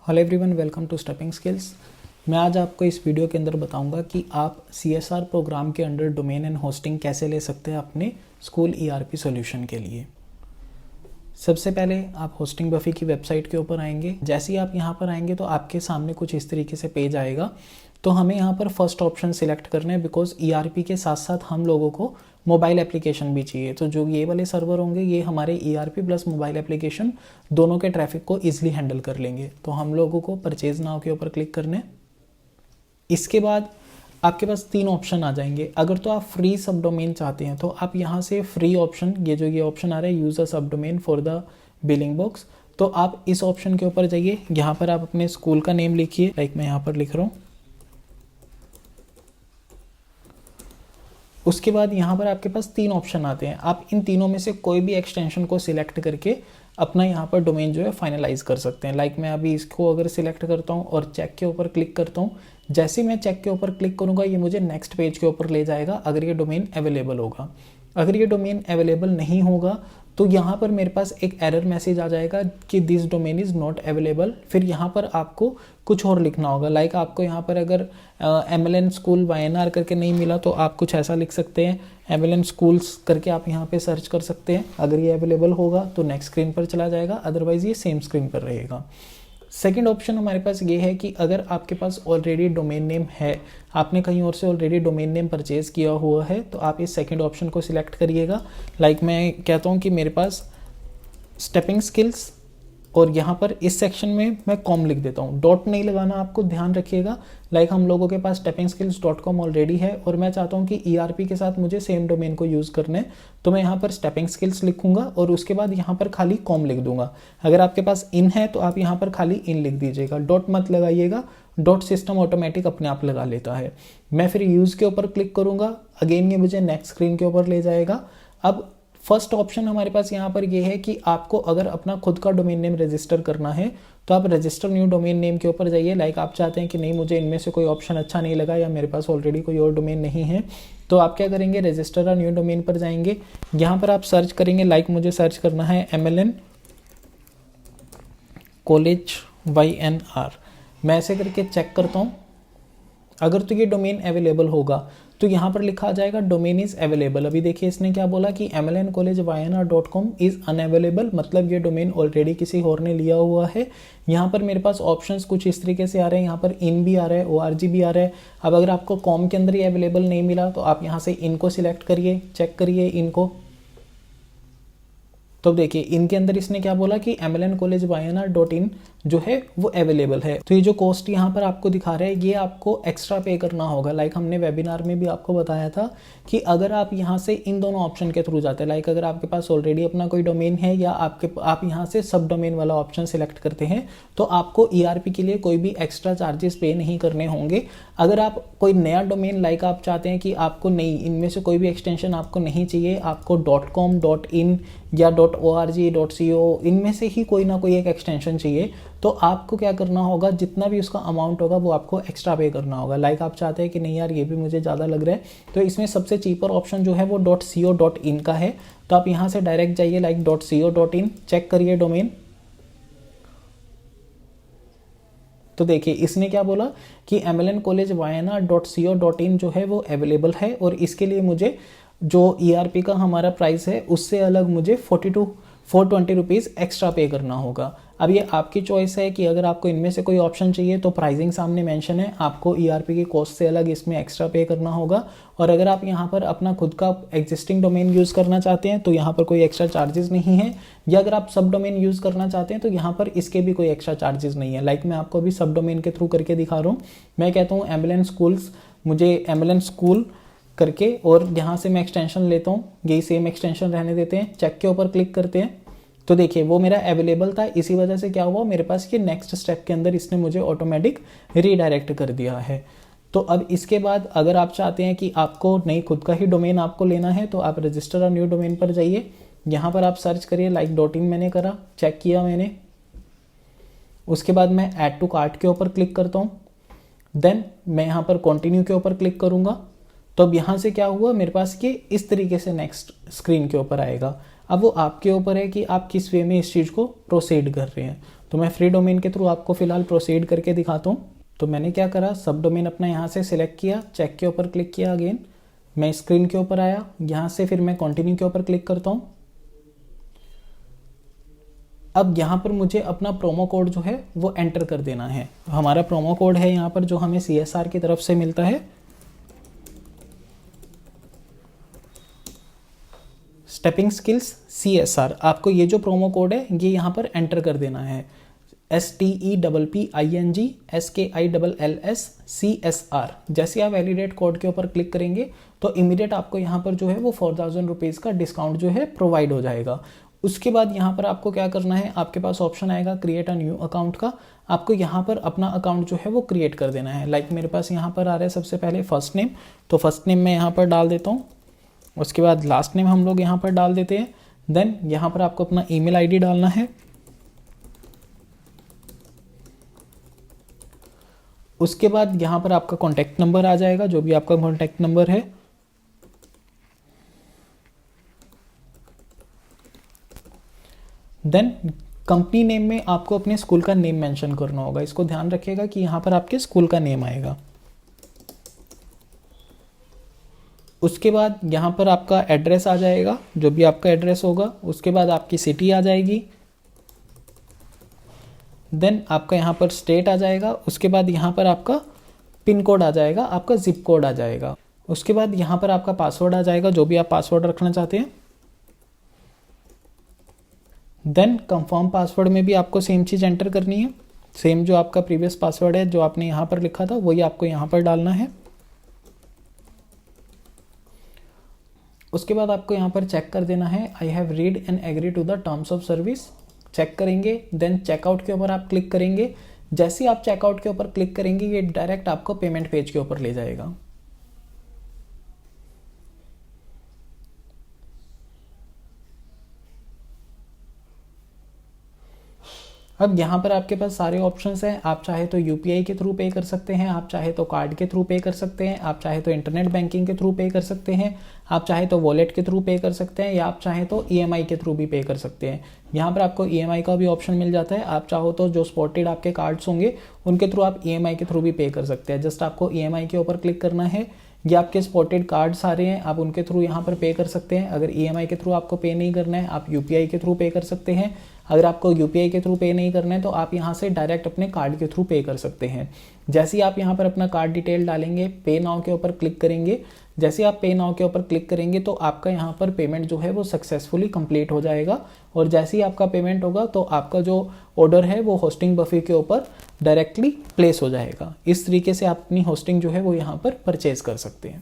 Hello everyone, welcome to stepping skills. मैं आज आपको इस वीडियो के अंदर बताऊंगा कि आप CSR प्रोग्राम के अंडर डोमेन एंड होस्टिंग कैसे ले सकते हैं अपने स्कूल ERP सॉल्यूशन के लिए। सबसे पहले आप होस्टिंग बफी की वेबसाइट के ऊपर आएंगे। जैसे ही आप यहाँ पर आएंगे तो आपके सामने कुछ इस तरीके से पेज आएगा। तो हमें यहाँ पर फर्स्ट ऑप्शन सिलेक्ट करना है, बिकॉज ERP के साथ साथ हम लोगों को मोबाइल एप्लीकेशन भी चाहिए। तो जो ये वाले सर्वर होंगे ये हमारे ERP प्लस मोबाइल एप्लीकेशन दोनों के ट्रैफिक को ईजिली हैंडल कर लेंगे। तो हम लोगों को परचेज नाउ के ऊपर क्लिक करने। इसके बाद आपके पास 3 ऑप्शन आ जाएंगे। अगर तो आप फ्री सब डोमेन चाहते हैं तो आप यहाँ से फ्री ऑप्शन, ये ऑप्शन आ रहा है यूज अ सब domain for the billing box, तो आप इस ऑप्शन के ऊपर जाइए। यहाँ पर आप अपने स्कूल का नेम लिखिए, लाइक मैं यहाँ पर लिख रहा हूँ। उसके बाद यहाँ पर आपके पास 3 ऑप्शन आते हैं। आप इन तीनों में से कोई भी एक्सटेंशन को सिलेक्ट करके अपना यहाँ पर डोमेन जो है फाइनलाइज कर सकते हैं। लाइक मैं अभी इसको अगर सिलेक्ट करता हूँ और चेक के ऊपर क्लिक करता हूँ, जैसे ही मैं चेक के ऊपर क्लिक करूँगा ये मुझे नेक्स्ट पेज के ऊपर ले जाएगा अगर ये डोमेन अवेलेबल होगा। अगर ये डोमेन अवेलेबल नहीं होगा तो यहाँ पर मेरे पास एक एरर मैसेज आ जाएगा कि this domain is not available. फिर यहाँ पर आपको कुछ और लिखना होगा। लाइक आपको यहाँ पर अगर MLN स्कूल YNR करके नहीं मिला तो आप कुछ ऐसा लिख सकते हैं, MLN स्कूल्स करके आप यहाँ पे सर्च कर सकते हैं। अगर ये अवेलेबल होगा तो नेक्स्ट स्क्रीन पर चला जाएगा, अदरवाइज ये सेम स्क्रीन पर रहेगा। सेकेंड ऑप्शन हमारे पास ये है कि अगर आपके पास ऑलरेडी डोमेन नेम है, आपने कहीं और से ऑलरेडी डोमेन नेम परचेज किया हुआ है, तो आप इस सेकेंड ऑप्शन को सिलेक्ट करिएगा। लाइक मैं कहता हूँ कि मेरे पास स्टेपिंग स्किल्स और यहाँ पर इस सेक्शन में मैं कॉम लिख देता हूँ। डॉट नहीं लगाना, आपको ध्यान रखिएगा। लाइक हम लोगों के पास steppingskills.com ऑलरेडी है और मैं चाहता हूँ कि ERP के साथ मुझे सेम डोमेन को यूज़ करना है, तो मैं यहाँ पर स्टेपिंग स्किल्स लिखूंगा और उसके बाद यहाँ पर खाली कॉम लिख दूंगा। अगर आपके पास इन है तो आप यहाँ पर खाली इन लिख दीजिएगा, डॉट मत लगाइएगा। डॉट सिस्टम ऑटोमेटिक अपने आप लगा लेता है। मैं फिर यूज़ के ऊपर क्लिक करूँगा, अगेन ये मुझे नेक्स्ट स्क्रीन के ऊपर ले जाएगा। अब फर्स्ट ऑप्शन हमारे पास यहाँ पर ये है कि आपको अगर अपना खुद का डोमेन नेम रजिस्टर करना है तो आप रजिस्टर न्यू डोमेन नेम के ऊपर जाइए। लाइक आप चाहते हैं कि नहीं, मुझे इनमें से कोई ऑप्शन अच्छा नहीं लगा या मेरे पास ऑलरेडी कोई और डोमेन नहीं है, तो आप क्या करेंगे, रजिस्टर और न्यू डोमेन पर जाएंगे। यहाँ पर आप सर्च करेंगे, लाइक मुझे सर्च करना है MLN कॉलेज YNR। मैं ऐसे करके चेक करता हूँ। अगर तो ये डोमेन अवेलेबल होगा तो यहाँ पर लिखा आ जाएगा डोमेन इज अवेलेबल। अभी देखिए इसने क्या बोला कि MLNcollegeYNR.com इज अनअवेलेबल, मतलब ये डोमेन ऑलरेडी किसी और ने लिया हुआ है। यहाँ पर मेरे पास ऑप्शंस कुछ इस तरीके से आ रहे हैं। यहाँ पर इन भी आ रहा है, ORG भी आ रहा है। अब अगर आपको कॉम के अंदर ये अवेलेबल नहीं मिला तो आप यहाँ से इनको सिलेक्ट करिए, चेक करिए इनको। तो देखिए इनके अंदर इसने क्या बोला कि MLNcollegeYNR.in जो है वो अवेलेबल है। तो ये जो कॉस्ट यहाँ पर आपको दिखा रहा है ये आपको एक्स्ट्रा पे करना होगा। लाइक हमने वेबिनार में भी आपको बताया था कि अगर आप यहाँ से इन दोनों ऑप्शन के थ्रू जाते हैं, लाइक अगर आपके पास ऑलरेडी अपना कोई डोमेन है या आप यहाँ से सब डोमेन वाला ऑप्शन सिलेक्ट करते हैं तो आपको ERP के लिए कोई भी एक्स्ट्रा चार्जेस पे नहीं करने होंगे। अगर आप कोई नया डोमेन लाइक आप चाहते हैं कि आपको नहीं, इनमें से कोई भी एक्सटेंशन आपको नहीं चाहिए, आपको .com .in या .org .co इनमें से ही कोई ना कोई एक एक्सटेंशन चाहिए, तो आपको क्या करना होगा, जितना भी उसका अमाउंट होगा वो आपको एक्स्ट्रा पे करना होगा। लाइक आप चाहते हैं कि नहीं यार ये भी मुझे ज़्यादा लग रहा है, तो इसमें सबसे चीपर ऑप्शन जो है वो .co .in का है। तो आप यहाँ से डायरेक्ट जाइए, लाइक .co .in, चेक करिए डोमेन। तो देखिए इसने क्या बोला कि MLNcollegeYNR.co.in जो है वो अवेलेबल है और इसके लिए मुझे जो ERP का हमारा प्राइस है उससे अलग मुझे 420 रुपीज़ एक्स्ट्रा पे करना होगा। अब ये आपकी चॉइस है कि अगर आपको इनमें से कोई ऑप्शन चाहिए तो प्राइसिंग सामने मेंशन है, आपको ERP की कॉस्ट से अलग इसमें एक्स्ट्रा पे करना होगा। और अगर आप यहाँ पर अपना खुद का एग्जिस्टिंग डोमेन यूज़ करना चाहते हैं तो यहाँ पर कोई एक्स्ट्रा चार्जेस नहीं है, या अगर आप सब डोमेन यूज़ करना चाहते हैं तो यहाँ पर इसके भी कोई एक्स्ट्रा चार्जेस नहीं है। लाइक मैं आपको अभी सब डोमेन के थ्रू करके दिखा रहा हूँ। मैं कहता हूँ MLN स्कूल्स, मुझे MLN स्कूल करके, और यहाँ से मैं एक्सटेंशन लेता हूँ, यही सेम एक्सटेंशन रहने देते हैं, चेक के ऊपर क्लिक करते हैं। तो देखिए वो मेरा अवेलेबल था, इसी वजह से क्या हुआ, मेरे पास ये नेक्स्ट स्टेप के अंदर इसने मुझे ऑटोमेटिक रीडायरेक्ट कर दिया है। तो अब इसके बाद अगर आप चाहते हैं कि आपको नहीं खुद का ही डोमेन आपको लेना है तो आप रजिस्टर और न्यू डोमेन पर जाइए। यहाँ पर आप सर्च करिए, लाइक .in मैंने करा, चेक किया मैंने। उसके बाद मैं ऐड टू कार्ट के ऊपर क्लिक करता हूँ, देन मैं यहाँ पर कंटिन्यू के ऊपर क्लिक करूँगा। तो अब यहाँ से क्या हुआ, मेरे पास ये इस तरीके से नेक्स्ट स्क्रीन के ऊपर आएगा। अब वो आपके ऊपर है कि आप किस वे में इस चीज़ को प्रोसीड कर रहे हैं। तो मैं फ्री डोमेन के थ्रू आपको फिलहाल प्रोसीड करके दिखाता हूँ। तो मैंने क्या करा, सब डोमेन अपना यहाँ से सिलेक्ट किया, चेक के ऊपर क्लिक किया, अगेन मैं स्क्रीन के ऊपर आया, यहाँ से फिर मैं कंटिन्यू के ऊपर क्लिक करता हूँ। अब यहाँ पर मुझे अपना प्रोमो कोड जो है वो एंटर कर देना है। हमारा प्रोमो कोड है यहाँ पर जो हमें CSR की तरफ से मिलता है, स्टेपिंग स्किल्स CSR। आपको ये जो प्रोमो कोड है ये यहाँ पर एंटर कर देना है, STEPPING SKILLS जैसे आप वैलिडेट कोड के ऊपर क्लिक करेंगे तो इमीडिएट आपको यहाँ पर जो है वो 4000 रुपीज़ का डिस्काउंट जो है प्रोवाइड हो जाएगा। उसके बाद यहाँ पर आपको क्या करना है, आपके पास ऑप्शन आएगा क्रिएट अ न्यू अकाउंट का। आपको यहाँ पर अपना अकाउंट जो है वो क्रिएट कर देना है। लाइक मेरे पास यहाँ पर आ रहा है सबसे पहले फर्स्ट नेम, तो फर्स्ट नेम मैं यहाँ पर डाल देता हूँ। उसके बाद लास्ट नेम हम लोग यहाँ पर डाल देते हैं। देन यहाँ पर आपको अपना ईमेल आईडी डालना है। उसके बाद यहाँ पर आपका कॉन्टैक्ट नंबर आ जाएगा, जो भी आपका कॉन्टैक्ट नंबर है। देन कंपनी नेम में आपको अपने स्कूल का नेम मेंशन करना होगा। इसको ध्यान रखिएगा कि यहाँ पर आपके स्कूल का नेम आएगा। उसके बाद यहाँ पर आपका एड्रेस आ जाएगा, जो भी आपका एड्रेस होगा। उसके बाद आपकी सिटी आ जाएगी। देन आपका यहाँ पर स्टेट आ जाएगा। उसके बाद यहाँ पर आपका पिन कोड आ जाएगा, आपका जिप कोड आ जाएगा। उसके बाद यहाँ पर आपका पासवर्ड आ जाएगा, जो भी आप पासवर्ड रखना चाहते हैं। देन कंफर्म पासवर्ड में भी आपको सेम चीज़ एंटर करनी है। सेम जो आपका प्रीवियस पासवर्ड है जो आपने यहाँ पर लिखा था वही आपको यहाँ पर डालना है। उसके बाद आपको यहाँ पर चेक कर देना है, I have read and agree to the terms of service. Check करेंगे, देन चेकआउट के ऊपर आप क्लिक करेंगे। जैसे ही आप चेकआउट के ऊपर क्लिक करेंगे ये डायरेक्ट आपको पेमेंट पेज के ऊपर ले जाएगा। अब यहाँ पर आपके पास सारे ऑप्शंस हैं। आप चाहे तो UPI के थ्रू पे कर सकते हैं, आप चाहे तो कार्ड के थ्रू पे कर सकते हैं, आप चाहे तो इंटरनेट बैंकिंग के थ्रू पे कर सकते हैं, आप चाहे तो वॉलेट के थ्रू पे कर सकते हैं, या आप चाहे तो EMI के थ्रू भी पे कर सकते हैं। यहाँ पर आपको EMI का भी ऑप्शन मिल जाता है। आप चाहो तो जो स्पॉटेड आपके कार्ड्स होंगे उनके थ्रू आप EMI के थ्रू भी पे कर सकते हैं। जस्ट आपको EMI के ऊपर क्लिक करना है। ये आपके स्पॉटेड कार्ड्स आ रहे हैं, आप उनके थ्रू यहाँ पर पे कर सकते हैं। अगर EMI के थ्रू आपको पे नहीं करना है आप UPI के थ्रू पे कर सकते हैं। अगर आपको UPI के थ्रू पे नहीं करना है तो आप यहाँ से डायरेक्ट अपने कार्ड के थ्रू पे कर सकते हैं। जैसे ही आप यहाँ पर अपना कार्ड डिटेल डालेंगे, पे नाउ के ऊपर क्लिक करेंगे। जैसे आप पे नाउ के ऊपर क्लिक करेंगे तो आपका यहाँ पर पेमेंट जो है वो सक्सेसफुली कंप्लीट हो जाएगा। और जैसे ही आपका पेमेंट होगा तो आपका जो ऑर्डर है वो होस्टिंग बफे के ऊपर डायरेक्टली प्लेस हो जाएगा। इस तरीके से आप अपनी होस्टिंग जो है वो यहाँ पर परचेज कर सकते हैं।